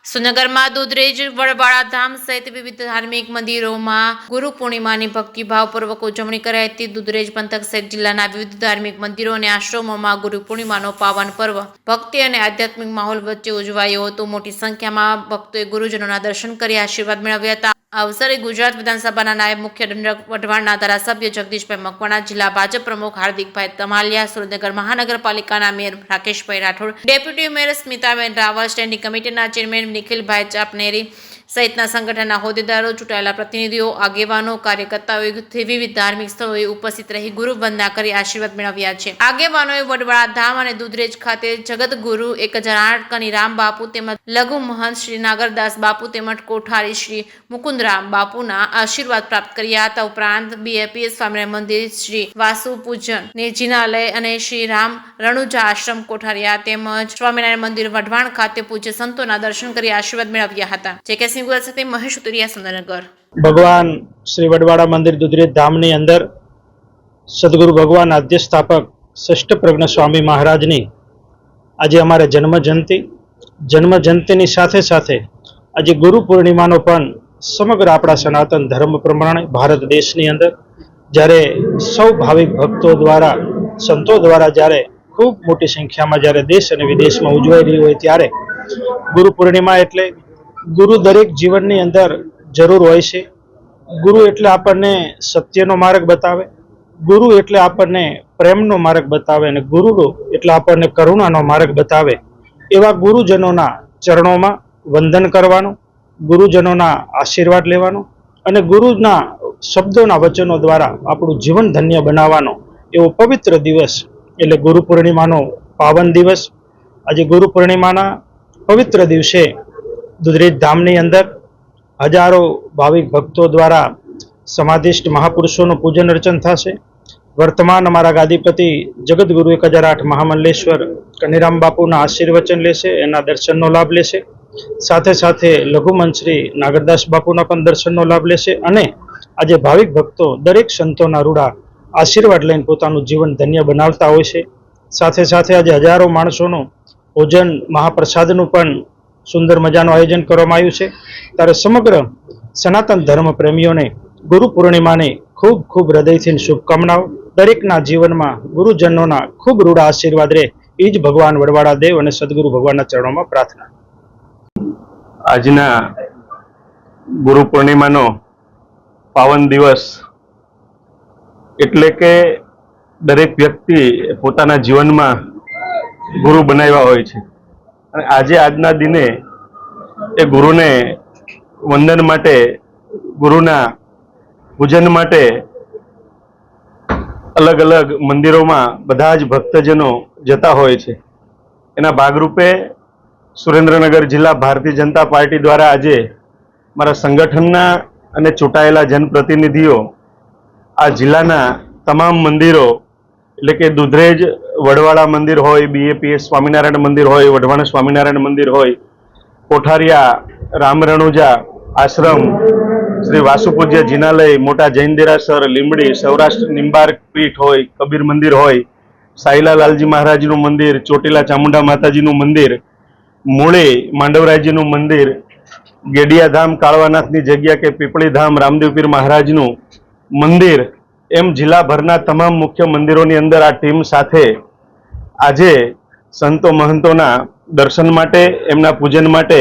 સુરનગરમાં દુધરેજ વડવાળા ધામ સહિત વિવિધ ધાર્મિક મંદિરોમાં ગુરુ પૂર્ણિમાની ભક્તિભાવપૂર્વક ઉજવણી કરાઈ હતી। દુધરેજ પંથક સહિત જિલ્લાના વિવિધ ધાર્મિક મંદિરો અને આશ્રમોમાં ગુરુ પૂર્ણિમાનો પાવન પર્વ ભક્તિ અને આધ્યાત્મિક માહોલ વચ્ચે ઉજવાયો હતો। મોટી સંખ્યામાં ભક્તોએ ગુરુજનોના દર્શન કરી આશીર્વાદ મેળવ્યા હતા। આ અવસરે ગુજરાત વિધાનસભાના નાયબ મુખ્ય દંડક વઢવાણના ધારાસભ્ય જગદીશભાઈ મકવાણા, જિલ્લા ભાજપ પ્રમુખ હાર્દિકભાઈ તમાલિયા, સુરનગર મહાનગરપાલિકાના mayor Rakeshbhai Rathod, deputy mayor Smitaben Raval, standing કમિટીના ચેરમેન નિખિલભાઈ ચાપનેરી સહિતના સંગઠનના હોદ્દેદારો, ચૂંટાયેલા પ્રતિનિધિઓ, આગેવાનો, કાર્યકર્તાઓએ વિવિધ ધાર્મિક સ્થળોએ ઉપસ્થિત રહી ગુરુ વંદના કરી આશીર્વાદ મેળવ્યા છે। આગેવાનોએ વડવાળા ધામ અને દુધરેજ ખાતે જગતગુરુ 1008 કનીરામ બાપુ તેમજ લઘુ મહંત શ્રી નાગરદાસ બાપુ તેમજ કોઠારી શ્રી મુકુંદરામ બાપુના આશીર્વાદ પ્રાપ્ત કર્યા હતા। ઉપરાંત બીએપીએસ સ્વામિનારાયણ મંદિર, શ્રી વાસુ પૂજન નિર્જિનાલય અને શ્રી રામ રણુજા આશ્રમ કોઠારિયા તેમજ સ્વામિનારાયણ મંદિર વઢવાણ ખાતે પૂજ્ય સંતોના દર્શન કરી આશીર્વાદ મેળવ્યા હતા। જે સાથે મહેશ ઉતરિયા, સુરેન્દ્રનગર। ભગવાન શ્રી વડવાળા મંદિર દુધરેજ ધામની અંદર સદગુરુ ભગવાન આદ્ય સ્થાપક શ્રેષ્ઠ પ્રજ્ઞ સ્વામી મહારાજની આજે અમારે જન્મ જયંતિની સાથે સાથે આજે ગુરુ પૂર્ણિમાનો પણ સમગ્ર આપણા સનાતન ધર્મ પ્રમાણે ભારત દેશની અંદર જ્યારે સૌ ભાવિક ભક્તો દ્વારા, સંતો દ્વારા જ્યારે ખૂબ મોટી સંખ્યામાં જ્યારે દેશ અને વિદેશમાં ઉજવાઈ રહી હોય ત્યારે ગુરુ પૂર્ણિમા એટલે ગુરુ દરેક જીવનની અંદર જરૂર હોય છે। ગુરુ એટલે આપણને સત્યનો માર્ગ બતાવે, ગુરુ એટલે આપણને પ્રેમનો માર્ગ બતાવે અને ગુરુ એટલે આપણને કરુણાનો માર્ગ બતાવે। એવા ગુરુજનોના ચરણોમાં વંદન કરવાનું, ગુરુજનોના આશીર્વાદ લેવાનો અને ગુરુના શબ્દોના વચનો દ્વારા આપણું જીવન ધન્ય બનાવવાનો એવો પવિત્ર દિવસ એટલે ગુરુ પૂર્ણિમાનો પાવન દિવસ। આજે ગુરુ પૂર્ણિમાના પવિત્ર દિવસે દુધરેજ ધામની અંદર હજારો ભાવિક ભક્તો દ્વારા સમાધિષ્ઠ મહાપુરુષોનું પૂજન અર્ચન થશે। વર્તમાન અમારા ગાદીપતિ જગતગુરુ 1008 મહામંડલેશ્વર કનીરામ બાપુના આશીર્વચન લેશે, એના દર્શનનો લાભ લેશે। સાથે સાથે લઘુમંત શ્રી નાગરદાસ બાપુના પણ દર્શનનો લાભ લેશે અને આજે ભાવિક ભક્તો દરેક સંતોના રૂડા આશીર્વાદ લઈને પોતાનું જીવન ધન્ય બનાવતા હોય છે। સાથે સાથે આજે હજારો માણસોનું ભોજન મહાપ્રસાદનું પણ સુંદર મજાનું આયોજન કરવામાં આવ્યું છે। ત્યારે સમગ્ર સનાતન ધર્મ પ્રેમીઓને ગુરુ પૂર્ણિમાની ખૂબ ખૂબ હૃદયથી શુભકામનાઓ। દરેકના જીવનમાં ગુરુજનોના ખૂબ રૂડા આશીર્વાદ રહે એ જ ભગવાન વડવાળા દેવ અને સદગુરુ ભગવાનના ચરણોમાં પ્રાર્થના। આજના ગુરુ પૂર્ણિમાનો પાવન દિવસ એટલે કે દરેક વ્યક્તિ પોતાના જીવનમાં ગુરુ બનાવ્યા હોય છે અને આજે આજના દિને એ ગુરુને વંદન માટે, ગુરુના પૂજન માટે અલગ અલગ મંદિરોમાં બધા જ ભક્તજનો જતા હોય છે। એના ભાગરૂપે સુરેન્દ્રનગર જિલ્લા ભારતીય જનતા પાર્ટી દ્વારા આજે મારા સંગઠનના અને ચૂંટાયેલા જનપ્રતિનિધિઓ આ જિલ્લાના તમામ મંદિરો એટલે કે દુધરેજ વડવાળા મંદિર હોય, બીએપીએસ સ્વામિનારાયણ મંદિર હોય, વઢવાણ સ્વામિનારાયણ મંદિર હોય, કોઠારિયા રામ રણુજા આશ્રમ, શ્રી વાસુપૂજ્ય જિનાલય, મોટા જૈન દેરાસર, લીંબડી, સૌરાષ્ટ્ર નિંબાર્ક પીઠ હોય, કબીર મંદિર હોય, સાઈલા લાલજી મહારાજનું મંદિર, ચોટીલા ચામુંડા માતાજીનું મંદિર, મૂળે માંડવરાયજીનું મંદિર, ગેડિયા ધામ કાળવાનાથની જગ્યા કે પીપળી ધામ રામદેવ પીર મહારાજનું મંદિર એમ જિલ્લાભરના તમામ મુખ્ય મંદિરોની અંદર આ ટીમ સાથે આજે સંતો મહંતોના દર્શન માટે, એમના પૂજન માટે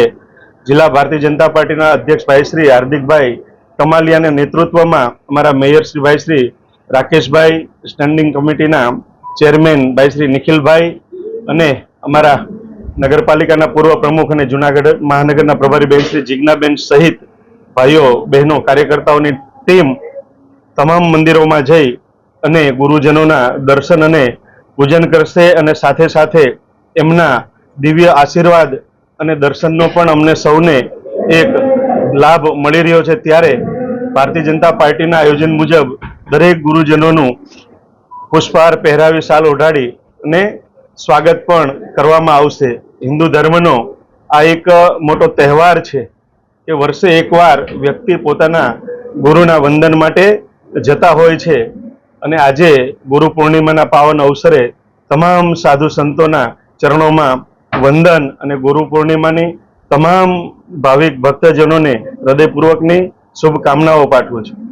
જિલ્લા ભારતીય જનતા પાર્ટીના અધ્યક્ષ ભાઈ શ્રી હાર્દિકભાઈ તમાલિયાના નેતૃત્વમાં અમારા મેયર શ્રી ભાઈ શ્રી રાકેશભાઈ, સ્ટેન્ડિંગ કમિટીના ચેરમેન ભાઈ શ્રી નિખિલભાઈ અને અમારા નગરપાલિકાના પૂર્વ પ્રમુખ અને જૂનાગઢ મહાનગરના પ્રભારી બેન શ્રી જિજ્ઞાબેન સહિત ભાઈઓ બહેનો કાર્યકર્તાઓની ટીમ તમામ મંદિરોમાં જઈ અને ગુરુજનોના દર્શન અને પૂજન કરશે અને સાથે સાથે એમના દિવ્ય આશીર્વાદ અને દર્શનનો પણ અમને સૌને એક લાભ મળી રહ્યો છે। ત્યારે ભારતીય જનતા પાર્ટીના આયોજન મુજબ દરેક ગુરુજનોનું પુષ્પહાર પહેરાવી, શાલ ઓઢાડી અને સ્વાગત પણ કરવામાં આવશે। હિન્દુ ધર્મનો આ એક મોટો તહેવાર છે કે વર્ષે એકવાર વ્યક્તિ પોતાના ગુરુના વંદન માટે જતા હોય છે અને આજે ગુરુ પૂર્ણિમાના પાવન અવસરે તમામ સાધુ સંતોના ચરણોમાં વંદન અને ગુરુ પૂર્ણિમાની તમામ ભાવિક ભક્તજનોને હૃદયપૂર્વકની શુભકામનાઓ પાઠવું છું.